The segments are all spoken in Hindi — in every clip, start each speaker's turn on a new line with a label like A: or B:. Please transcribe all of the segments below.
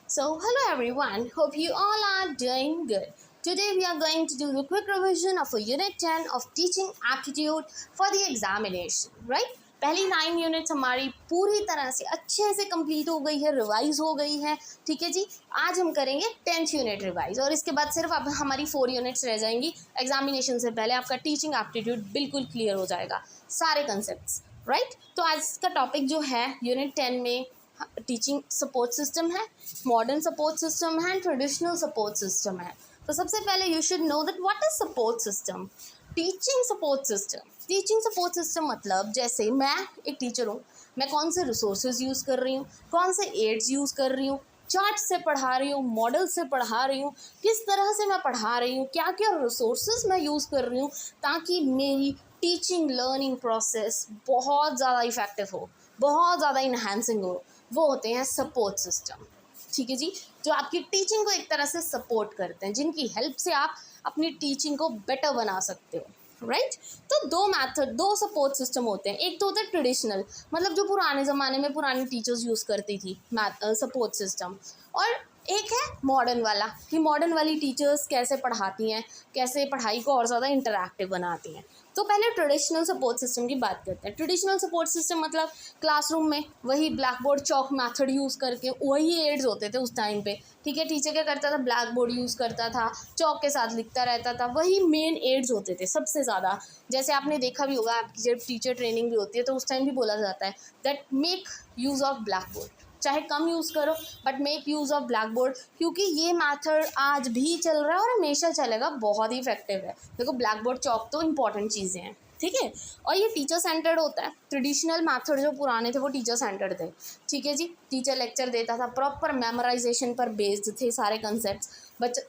A: So, hello everyone, hope you all are doing good. Today we are going to do the quick revision of a Unit 10 of Teaching Aptitude for the examination, right? पहली 9 यूनिट्स हमारी पूरी तरह से अच्छे से कंप्लीट हो गई है, रिवाइज हो गई है, ठीक है जी। आज हम करेंगे 10th यूनिट रिवाइज और इसके बाद सिर्फ अब हमारी 4 यूनिट्स रह जाएंगी। एग्जामिनेशन से पहले आपका टीचिंग एप्टीट्यूड बिल्कुल क्लियर हो जाएगा, सारे कंसेप्ट्स, राइट। तो आज का टॉपिक जो है यूनिट 10 में टीचिंग सपोर्ट सिस्टम है, मॉडर्न सपोर्ट सिस्टम है, ट्रेडिशनल सपोर्ट सिस्टम है। तो सबसे पहले you should know that what is support system. Teaching support system मतलब जैसे मैं एक टीचर हूँ, मैं कौन से रिसोर्सेज यूज़ कर रही हूँ, कौन से एड्स यूज़ कर रही हूँ, चार्ट से पढ़ा रही हूँ, मॉडल से पढ़ा रही हूँ, किस तरह से मैं पढ़ा रही हूँ, क्या क्या रिसोर्सेज मैं यूज़ कर रही हूँ ताकि मेरी टीचिंग लर्निंग प्रोसेस बहुत ज़्यादा इफ़ेक्टिव हो, बहुत ज़्यादा इन्हांसिंग हो, वो होते हैं सपोर्ट सिस्टम। ठीक है जी, जो आपकी टीचिंग को एक तरह से सपोर्ट करते हैं, जिनकी हेल्प से आप अपनी टीचिंग को बेटर बना सकते हो, राइट। तो दो सपोर्ट सिस्टम होते हैं। एक तो होता है ट्रेडिशनल, मतलब जो पुराने ज़माने में पुरानी टीचर्स यूज़ करती थी सपोर्ट सिस्टम, और एक है मॉडर्न वाला, कि मॉडर्न वाली टीचर्स कैसे पढ़ाती हैं, कैसे पढ़ाई को और ज़्यादा इंटरैक्टिव बनाती हैं। तो पहले ट्रेडिशनल सपोर्ट सिस्टम की बात करते हैं। ट्रेडिशनल सपोर्ट सिस्टम मतलब क्लासरूम में वही black board chalk method use करके वही एड्स होते थे उस टाइम पे, ठीक है। टीचर क्या करता था, ब्लैक बोर्ड यूज़ करता था, चॉक के साथ लिखता रहता था, वही मेन एड्स होते थे सबसे ज़्यादा। जैसे आपने देखा भी होगा, आपकी जब टीचर ट्रेनिंग भी होती है तो उस टाइम भी बोला जाता है that make use of black board, चाहे कम यूज़ करो but make use of black board, क्योंकि ये मेथड आज भी चल रहा है और हमेशा चलेगा, बहुत ही इफेक्टिव है। देखो ब्लैक बोर्ड चॉक तो इंपॉर्टेंट चीज़ें हैं, ठीक है। और ये टीचर सेंटर्ड होता है। ट्रेडिशनल मेथड जो पुराने थे वो टीचर सेंटर्ड थे, ठीक है जी। टीचर लेक्चर देता था, प्रॉपर मेमोराइजेशन पर बेस्ड थे सारे कंसेप्ट।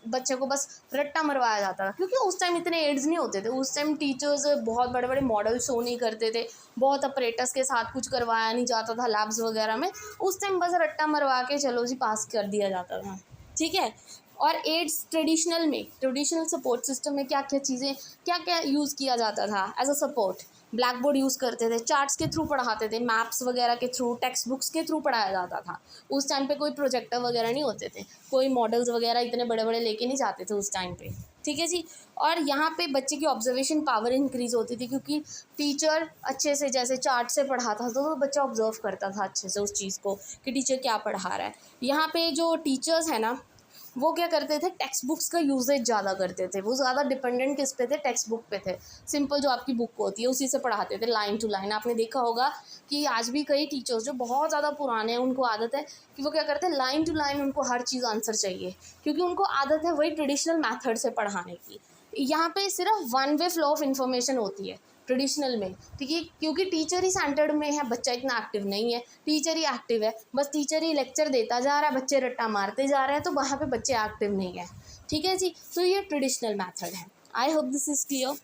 A: बच्चे को बस रट्टा मरवाया जाता था, क्योंकि उस टाइम इतने एड्स नहीं होते थे। उस टाइम टीचर्स बहुत बड़े बड़े मॉडल शो नहीं करते थे, बहुत अपरेटस के साथ कुछ करवाया नहीं जाता था लैब्स वगैरह में। उस टाइम बस रट्टा मरवा के चलो जी पास कर दिया जाता था, ठीक है। और एड्स ट्रेडिशनल सपोर्ट सिस्टम में क्या क्या चीज़ें, क्या क्या यूज़ किया जाता था as a support. Black board use करते थे, चार्ट्स के थ्रू पढ़ाते थे, मैप्स वगैरह के थ्रू, टेक्स्ट बुक्स के थ्रू पढ़ाया जाता था। उस टाइम पे कोई प्रोजेक्टर वगैरह नहीं होते थे, कोई मॉडल्स वगैरह इतने बड़े बड़े लेके नहीं जाते थे उस टाइम पे, ठीक है जी। और यहाँ पे बच्चे की ऑब्जर्वेशन पावर इंक्रीज होती थी, क्योंकि टीचर अच्छे से जैसे चार्ट से पढ़ाता था तो बच्चा ऑब्जर्व करता था अच्छे से उस चीज़ को कि टीचर क्या पढ़ा रहा है। यहाँ पे जो टीचर्स हैं ना, वो क्या करते थे, टेक्स्ट बुक्स का यूजेज ज़्यादा करते थे। वो ज़्यादा डिपेंडेंट किस पे थे, टेक्स्ट बुक पे थे। सिंपल जो आपकी बुक होती है उसी से पढ़ाते थे, लाइन टू लाइन। आपने देखा होगा कि आज भी कई टीचर्स जो बहुत ज़्यादा पुराने हैं उनको आदत है कि वो क्या करते हैं, लाइन टू लाइन उनको हर चीज़ आंसर चाहिए, क्योंकि उनको आदत है वही ट्रेडिशनल मैथड से पढ़ाने की। यहाँ पे सिर्फ one way flow of information होती है ट्रेडिशनल में, ठीक है, क्योंकि टीचर ही सेंटर्ड में है, बच्चा इतना एक्टिव नहीं है। टीचर ही एक्टिव है, बस टीचर ही लेक्चर देता जा रहा है, बच्चे रट्टा मारते जा रहे हैं, तो वहाँ पे बच्चे एक्टिव नहीं है, ठीक है जी। तो ये ट्रेडिशनल मैथड है। I hope this is clear.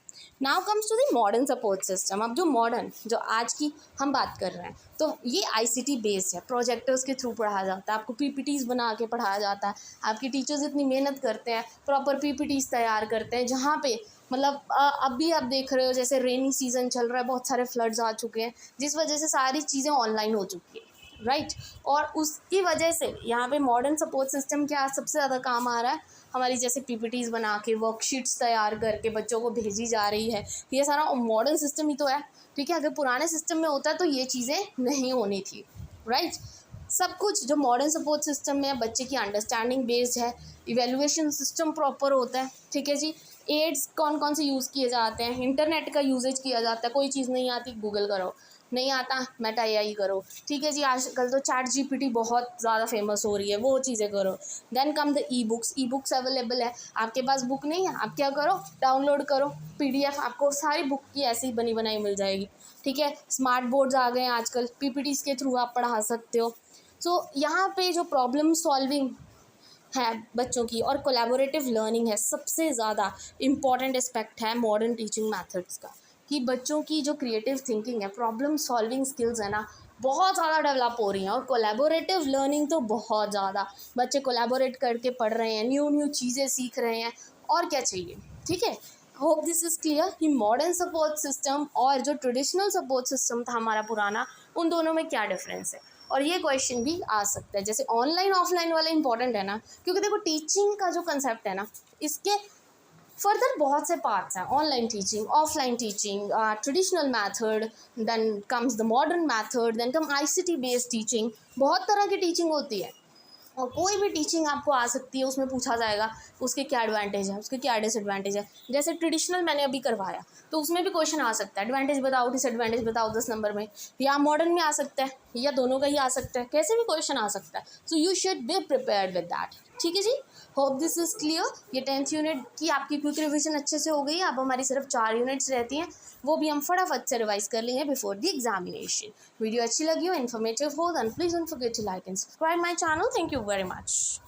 A: Now comes to the modern support system. अब जो मॉडर्न, जो आज की हम बात कर रहे हैं, तो ये आईसीटी बेस्ड है। प्रोजेक्टर्स के थ्रू पढ़ाया जाता है, आपको पीपीटीज बना के पढ़ाया जाता है। आपके टीचर्स इतनी मेहनत करते हैं, प्रॉपर पीपीटीज तैयार करते हैं, जहाँ पे मतलब अभी आप देख रहे हो जैसे रेनी सीज़न चल रहा है, बहुत सारे फ्लड्स आ चुके हैं, जिस वजह से सारी चीज़ें ऑनलाइन हो चुकी है, राइट। और उसकी वजह से यहाँ पे मॉडर्न सपोर्ट सिस्टम क्या सबसे ज़्यादा काम आ रहा है, हमारी जैसे पीपीटीज बना के, वर्कशीट्स तैयार करके बच्चों को भेजी जा रही है। ये सारा मॉडर्न सिस्टम ही तो है, ठीक है। अगर पुराने सिस्टम में होता है तो ये चीज़ें नहीं होनी थी, राइट। सब कुछ जो मॉडर्न सपोर्ट सिस्टम में है, बच्चे की अंडरस्टैंडिंग बेस्ड है, इवेल्युएशन सिस्टम प्रॉपर होता है, ठीक है जी। एड्स कौन कौन से यूज़ किए जाते हैं, इंटरनेट का यूजेज किया जाता है। कोई चीज़ नहीं आती गूगल करो, नहीं आता मेटा एआई करो, ठीक है जी। आजकल तो चैट जीपीटी बहुत ज़्यादा फेमस हो रही है, वो चीज़ें करो। Then come the e books available है। आपके पास बुक नहीं है, आप क्या करो, डाउनलोड करो पीडीएफ, आपको सारी बुक की ऐसी ही बनी बनाई मिल जाएगी, ठीक है। स्मार्ट बोर्ड्स आ गए हैं आजकल, पीपीटीज के थ्रू आप पढ़ा सकते हो। सो यहाँ पे जो प्रॉब्लम सॉल्विंग है बच्चों की और कोलैबोरेटिव लर्निंग है, सबसे ज़्यादा इम्पॉर्टेंट एस्पेक्ट है मॉडर्न टीचिंग मेथड्स का, कि बच्चों की जो क्रिएटिव थिंकिंग है, प्रॉब्लम सॉल्विंग स्किल्स है ना, बहुत ज़्यादा डेवलप हो रही हैं। और कोलैबोरेटिव लर्निंग तो बहुत ज़्यादा, बच्चे कोलैबोरेट करके पढ़ रहे हैं, न्यू चीज़ें सीख रहे हैं, और क्या चाहिए, ठीक है। होप दिस इज़ क्लियर कि मॉडर्न सपोर्ट सिस्टम और जो ट्रेडिशनल सपोर्ट सिस्टम था हमारा पुराना, उन दोनों में क्या डिफरेंस है। और ये क्वेश्चन भी आ सकता है। जैसे ऑनलाइन ऑफलाइन वाला इंपॉर्टेंट है ना, क्योंकि देखो टीचिंग का जो कंसेप्ट है ना, इसके फर्दर बहुत से पार्ट्स हैं। Online teaching, offline teaching, traditional method, then comes the modern method, then come ICT based teaching. बहुत तरह की टीचिंग होती है और कोई भी टीचिंग आपको आ सकती है। उसमें पूछा जाएगा उसके क्या एडवांटेज है, उसके क्या डिसएडवांटेज है। जैसे ट्रेडिशनल मैंने अभी करवाया तो उसमें भी क्वेश्चन आ सकता है, एडवांटेज बताओ, डिसएडवांटेज बताओ 10 नंबर में, या मॉडर्न में आ सकता है, या दोनों का ही आ सकता है, कैसे भी क्वेश्चन आ सकता है। So you should be prepared with that. ठीक है जी, होप दिस इज क्लियर। ये 10th यूनिट की आपकी क्विक रिविजन अच्छे से हो गई है। अब हमारी सिर्फ 4 यूनिट्स रहती हैं, वो भी हम फटाफट से रिवाइज कर लेंगे बिफोर द एग्जामिनेशन। वीडियो अच्छी लगी हो, इन्फॉर्मेटिव हो, then please don't forget to like and subscribe my channel. Thank you very much.